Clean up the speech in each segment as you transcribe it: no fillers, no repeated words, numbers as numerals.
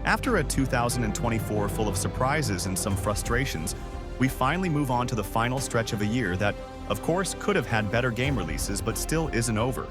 After a 2024 full of surprises and some frustrations, we finally move on to the final stretch of a year that, of course, could have had better game releases but still isn't over.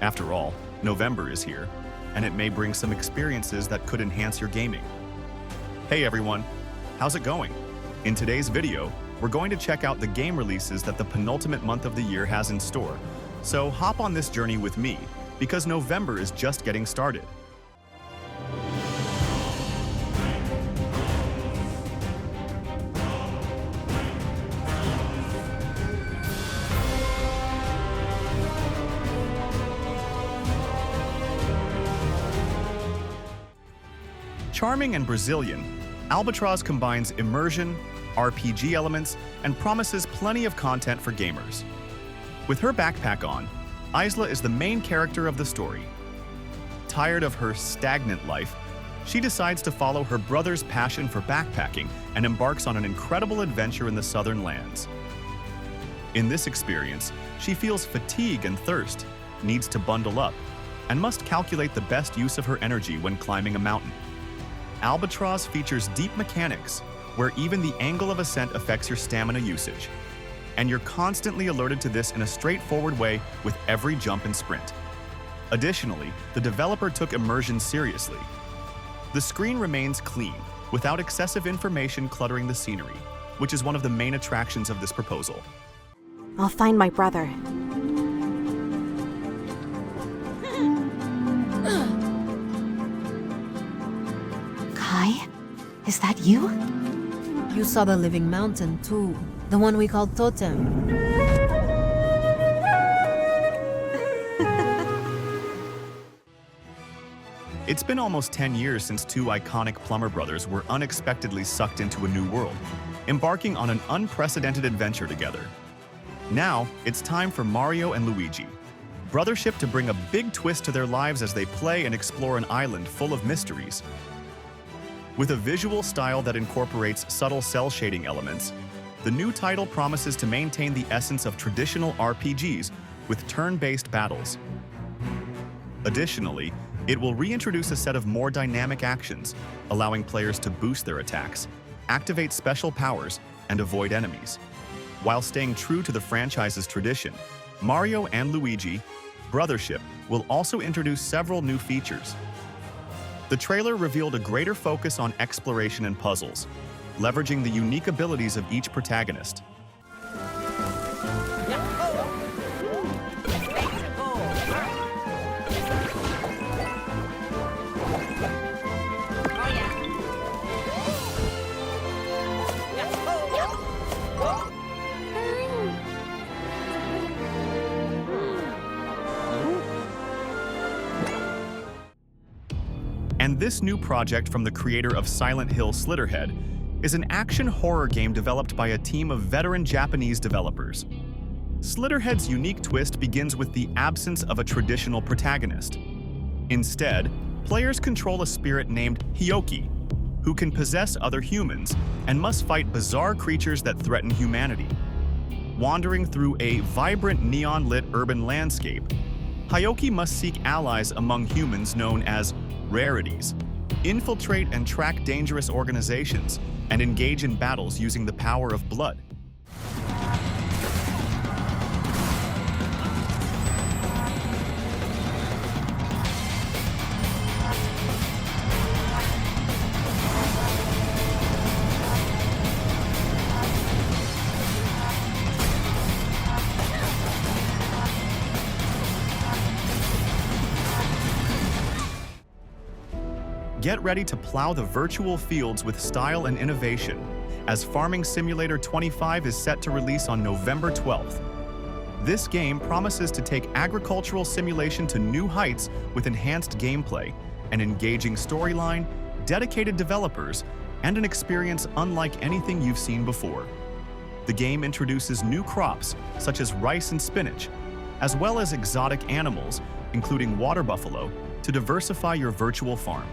After all, November is here, and it may bring some experiences that could enhance your gaming. Hey everyone, how's it going? In today's video, we're going to check out the game releases that the penultimate month of the year has in store. So hop on this journey with me, because November is just getting started. Charming and Brazilian, Albatross combines immersion, RPG elements, and promises plenty of content for gamers. With her backpack on, Isla is the main character of the story. Tired of her stagnant life, she decides to follow her brother's passion for backpacking and embarks on an incredible adventure in the southern lands. In this experience, she feels fatigue and thirst, needs to bundle up, and must calculate the best use of her energy when climbing a mountain. Albatross features deep mechanics, where even the angle of ascent affects your stamina usage. And you're constantly alerted to this in a straightforward way with every jump and sprint. Additionally, the developer took immersion seriously. The screen remains clean, without excessive information cluttering the scenery, which is one of the main attractions of this proposal. I'll find my brother. Kai? Is that you? You saw the living mountain too, the one we called Totem. It's been almost 10 years since two iconic plumber brothers were unexpectedly sucked into a new world, embarking on an unprecedented adventure together. Now, it's time for Mario and Luigi, brothership to bring a big twist to their lives as they play and explore an island full of mysteries. With a visual style that incorporates subtle cell shading elements, the new title promises to maintain the essence of traditional RPGs with turn-based battles. Additionally, it will reintroduce a set of more dynamic actions, allowing players to boost their attacks, activate special powers, and avoid enemies. While staying true to the franchise's tradition, Mario and Luigi, Brothership, will also introduce several new features. The trailer revealed a greater focus on exploration and puzzles, leveraging the unique abilities of each protagonist. And this new project from the creator of Silent Hill Slitterhead is an action horror game developed by a team of veteran Japanese developers. Slitterhead's unique twist begins with the absence of a traditional protagonist. Instead, players control a spirit named Hyoki, who can possess other humans and must fight bizarre creatures that threaten humanity. Wandering through a vibrant neon-lit urban landscape, Hyoki must seek allies among humans known as rarities, infiltrate and track dangerous organizations, and engage in battles using the power of blood. Get ready to plow the virtual fields with style and innovation, as Farming Simulator 25 is set to release on November 12th. This game promises to take agricultural simulation to new heights with enhanced gameplay, an engaging storyline, dedicated developers, and an experience unlike anything you've seen before. The game introduces new crops, such as rice and spinach, as well as exotic animals, including water buffalo, to diversify your virtual farm.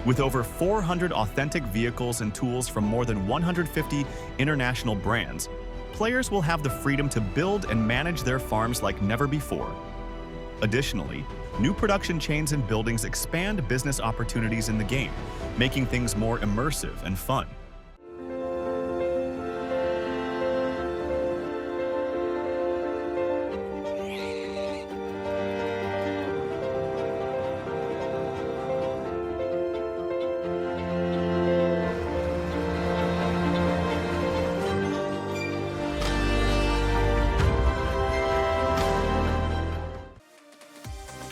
With over 400 authentic vehicles and tools from more than 150 international brands, players will have the freedom to build and manage their farms like never before. Additionally, new production chains and buildings expand business opportunities in the game, making things more immersive and fun.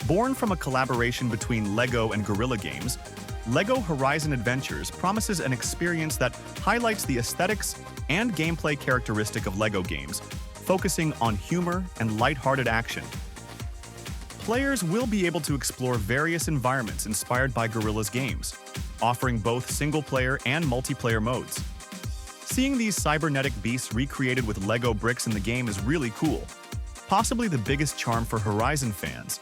Born from a collaboration between LEGO and Guerrilla Games, LEGO Horizon Adventures promises an experience that highlights the aesthetics and gameplay characteristic of LEGO games, focusing on humor and lighthearted action. Players will be able to explore various environments inspired by Guerrilla's games, offering both single-player and multiplayer modes. Seeing these cybernetic beasts recreated with LEGO bricks in the game is really cool, possibly the biggest charm for Horizon fans.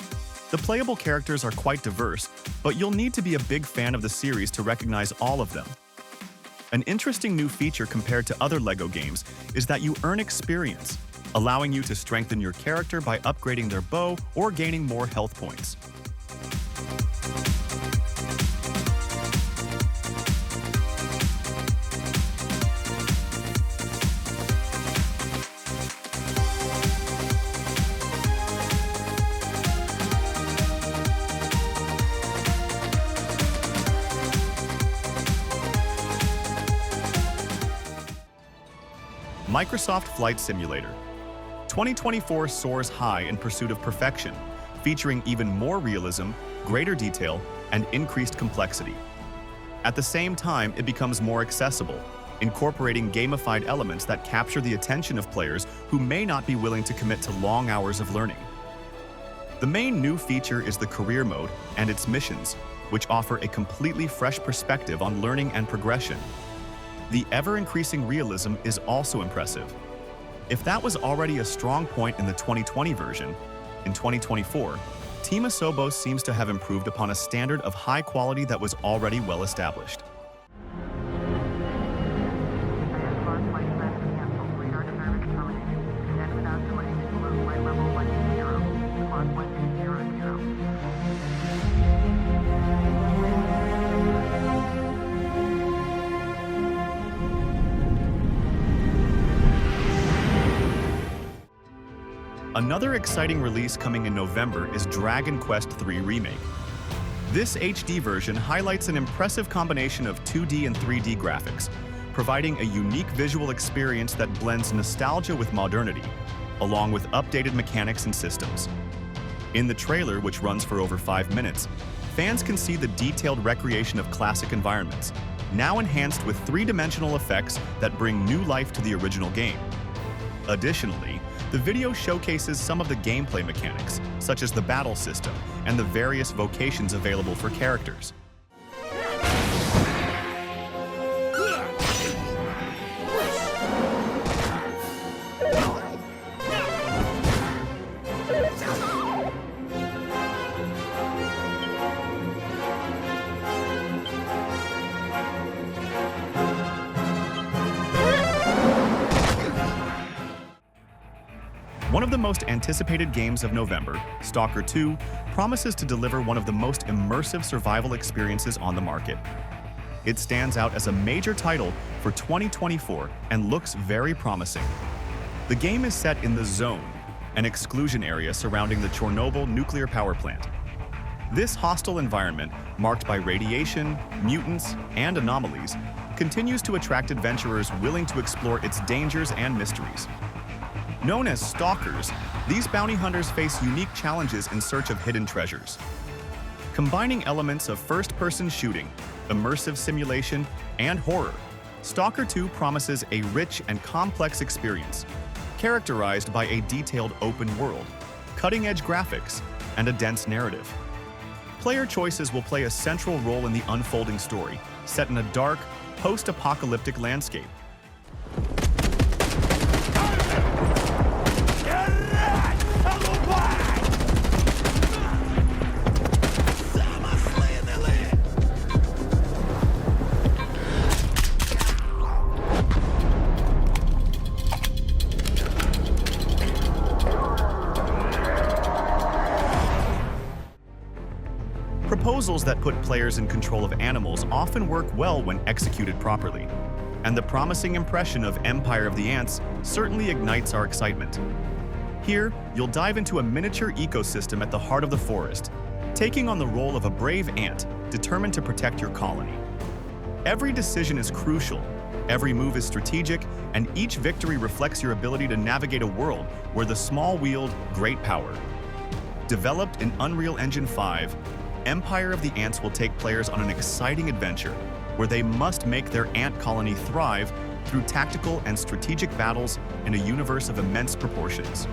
The playable characters are quite diverse, but you'll need to be a big fan of the series to recognize all of them. An interesting new feature compared to other LEGO games is that you earn experience, allowing you to strengthen your character by upgrading their bow or gaining more health points. Microsoft Flight Simulator. 2024 soars high in pursuit of perfection, featuring even more realism, greater detail, and increased complexity. At the same time, it becomes more accessible, incorporating gamified elements that capture the attention of players who may not be willing to commit to long hours of learning. The main new feature is the career mode and its missions, which offer a completely fresh perspective on learning and progression. The ever-increasing realism is also impressive. If that was already a strong point in the 2020 version, in 2024, Team Asobos seems to have improved upon a standard of high quality that was already well established. Another exciting release coming in November is Dragon Quest III Remake. This HD version highlights an impressive combination of 2D and 3D graphics, providing a unique visual experience that blends nostalgia with modernity, along with updated mechanics and systems. In the trailer, which runs for over 5 minutes, fans can see the detailed recreation of classic environments, now enhanced with three-dimensional effects that bring new life to the original game. Additionally, the video showcases some of the gameplay mechanics, such as the battle system and the various vocations available for characters. One of the most anticipated games of November, Stalker 2, promises to deliver one of the most immersive survival experiences on the market. It stands out as a major title for 2024 and looks very promising. The game is set in the Zone, an exclusion area surrounding the Chernobyl nuclear power plant. This hostile environment, marked by radiation, mutants, and anomalies, continues to attract adventurers willing to explore its dangers and mysteries. Known as stalkers, these bounty hunters face unique challenges in search of hidden treasures. Combining elements of first-person shooting, immersive simulation, and horror, Stalker 2 promises a rich and complex experience, characterized by a detailed open world, cutting-edge graphics, and a dense narrative. Player choices will play a central role in the unfolding story, set in a dark, post-apocalyptic landscape. Proposals that put players in control of animals often work well when executed properly. And the promising impression of Empire of the Ants certainly ignites our excitement. Here, you'll dive into a miniature ecosystem at the heart of the forest, taking on the role of a brave ant determined to protect your colony. Every decision is crucial, every move is strategic, and each victory reflects your ability to navigate a world where the small wield great power. Developed in Unreal Engine 5, Empire of the Ants will take players on an exciting adventure where they must make their ant colony thrive through tactical and strategic battles in a universe of immense proportions.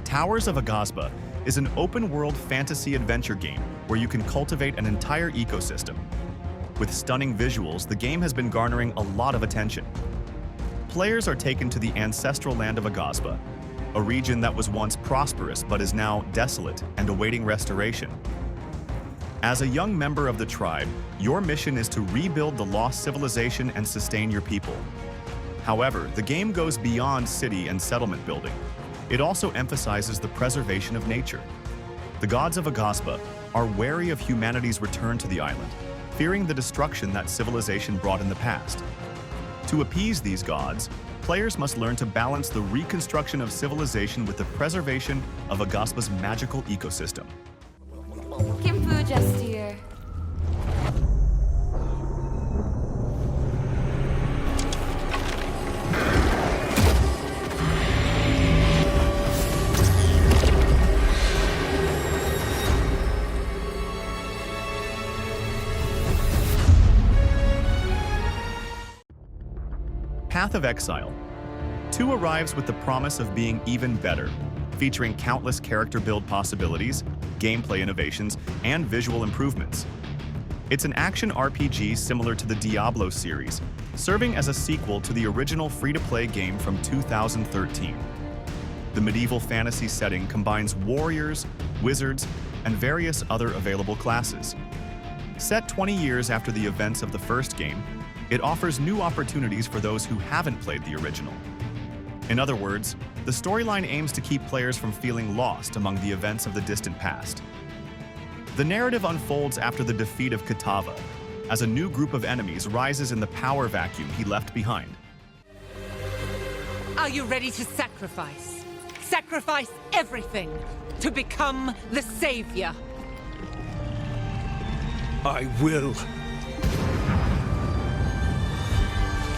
Towers of Agasba is an open-world fantasy adventure game where you can cultivate an entire ecosystem. With stunning visuals, the game has been garnering a lot of attention. Players are taken to the ancestral land of Agasba, a region that was once prosperous but is now desolate and awaiting restoration. As a young member of the tribe, your mission is to rebuild the lost civilization and sustain your people. However, the game goes beyond city and settlement building. It also emphasizes the preservation of nature. The gods of Agasba are wary of humanity's return to the island, fearing the destruction that civilization brought in the past. To appease these gods, players must learn to balance the reconstruction of civilization with the preservation of Agasba's magical ecosystem. Kimfu Gesture. Path of Exile. 2 arrives with the promise of being even better, featuring countless character build possibilities, gameplay innovations, and visual improvements. It's an action RPG similar to the Diablo series, serving as a sequel to the original free-to-play game from 2013. The medieval fantasy setting combines warriors, wizards, and various other available classes. Set 20 years after the events of the first game, it offers new opportunities for those who haven't played the original. In other words, the storyline aims to keep players from feeling lost among the events of the distant past. The narrative unfolds after the defeat of Kitava, as a new group of enemies rises in the power vacuum he left behind. Are you ready to sacrifice? Sacrifice everything to become the savior? I will.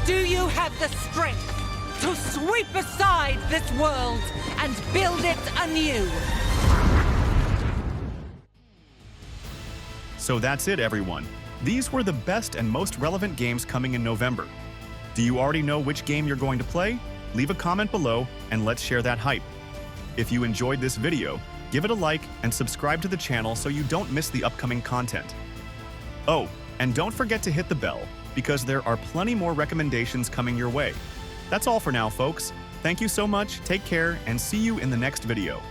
Do you have the strength to sweep aside this world and build it anew? So that's it, everyone. These were the best and most relevant games coming in November. Do you already know which game you're going to play? Leave a comment below and let's share that hype. If you enjoyed this video, give it a like and subscribe to the channel so you don't miss the upcoming content. Oh, and don't forget to hit the bell, because there are plenty more recommendations coming your way. That's all for now, folks. Thank you so much, take care, and see you in the next video.